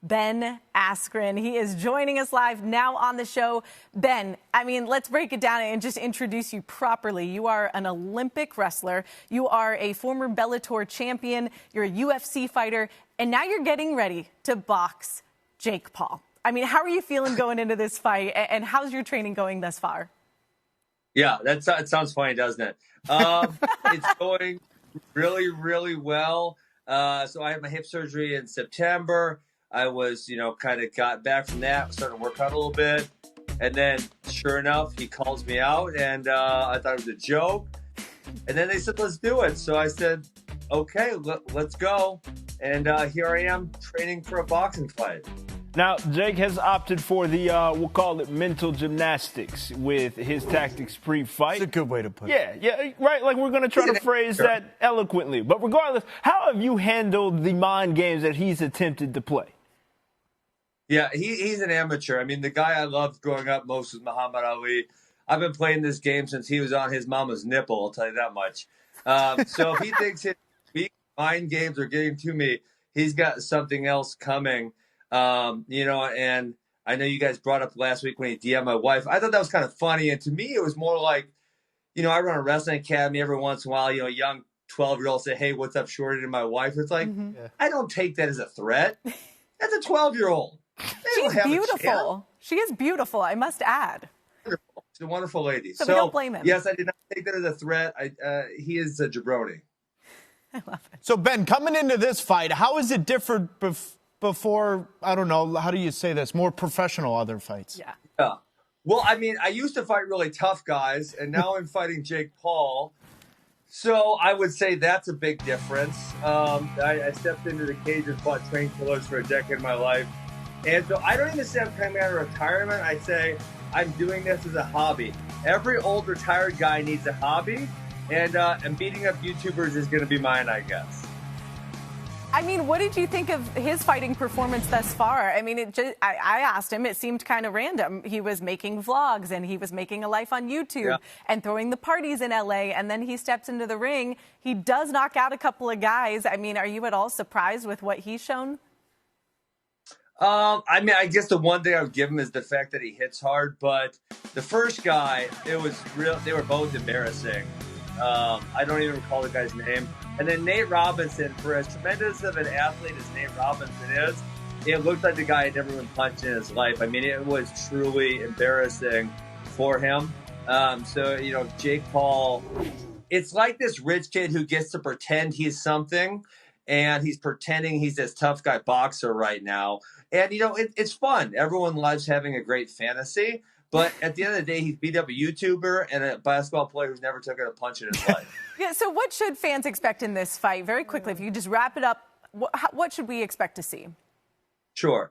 Ben Askren. He is joining us live now on the show. Ben, I mean, let's break it down and just introduce you properly. You are an Olympic wrestler. You are a former Bellator champion. You're a UFC fighter. And now you're getting ready to box Jake Paul. I mean, how are you feeling going into this fight? And how's your training going thus far? Yeah, it sounds funny, doesn't it? It's going really, really well. So I had my hip surgery in September. I was, kind of got back from that, started to work out a little bit. And then, sure enough, he calls me out, and I thought it was a joke. And then they said, let's do it. So I said, okay, let's go. And here I am training for a boxing fight. Now, Jake has opted for the, we'll call it mental gymnastics with his tactics pre-fight. That's a good way to put it. Yeah, right. Like, we're going to try to phrase that eloquently. But regardless, how have you handled the mind games that he's attempted to play? Yeah, he's an amateur. I mean, the guy I loved growing up most was Muhammad Ali. I've been playing this game since he was on his mama's nipple, I'll tell you that much. So if he thinks his mind games are getting to me, he's got something else coming. And I know you guys brought up last week when he DM'd my wife. I thought that was kind of funny. And to me, it was more like, I run a wrestling academy every once in a while, a young 12-year-old say, hey, what's up, Shorty, to my wife? It's like, I don't take that as a threat. That's a 12-year-old. She's beautiful. She is beautiful, I must add. Wonderful. She's a wonderful lady. So we don't blame him. Yes, I did not take that as a threat. He is a jabroni. I love it. So, Ben, coming into this fight, how is it different before, I don't know, how do you say this, more professional other fights? Yeah. Well, I mean, I used to fight really tough guys, and now I'm fighting Jake Paul. So I would say that's a big difference. I stepped into the cage and fought trained killers for a decade of my life. And so I don't even say I'm coming out of retirement. I say I'm doing this as a hobby. Every old retired guy needs a hobby, and beating up YouTubers is going to be mine, I guess. I mean, what did you think of his fighting performance thus far? I mean, I asked him, it seemed kind of random. He was making vlogs and he was making a life on YouTube and throwing the parties in LA, and then he steps into the ring. He does knock out a couple of guys. I mean, are you at all surprised with what he's shown? I guess the one thing I would give him is the fact that he hits hard, but the first guy, it was real. They were both embarrassing. I don't even recall the guy's name. And then Nate Robinson, for as tremendous of an athlete as Nate Robinson is, it looked like the guy had never been punched in his life. I mean, it was truly embarrassing for him. Jake Paul, it's like this rich kid who gets to pretend he's something, and he's pretending he's this tough guy boxer right now. And, it's fun. Everyone loves having a great fantasy. But at the end of the day, he's beat up a YouTuber and a basketball player who's never taken a punch in his life. Yeah, so what should fans expect in this fight? Very quickly, if you could just wrap it up, what should we expect to see? Sure.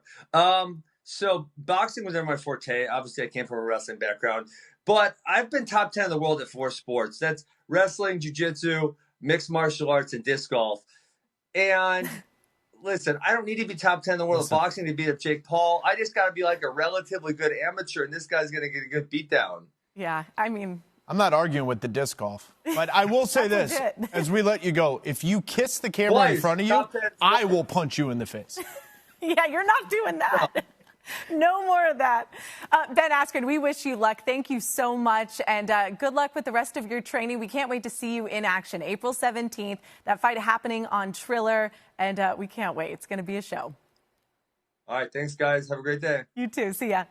So boxing was never my forte. Obviously, I came from a wrestling background. But I've been top 10 in the world at 4 sports. That's wrestling, jiu-jitsu, mixed martial arts, and disc golf. And listen, I don't need to be top 10 in the world of boxing to beat up Jake Paul. I just got to be like a relatively good amateur, and this guy's going to get a good beatdown. Yeah, I mean, I'm not arguing with the disc golf, but I will say this, as we let you go, if you kiss the camera in front of you, I will punch you in the face. Yeah, you're not doing that. No more of that. Ben Askren, we wish you luck. Thank you so much, and good luck with the rest of your training. We can't wait to see you in action. April 17th, that fight happening on Triller, and we can't wait. It's going to be a show. All right, thanks, guys. Have a great day. You too. See ya.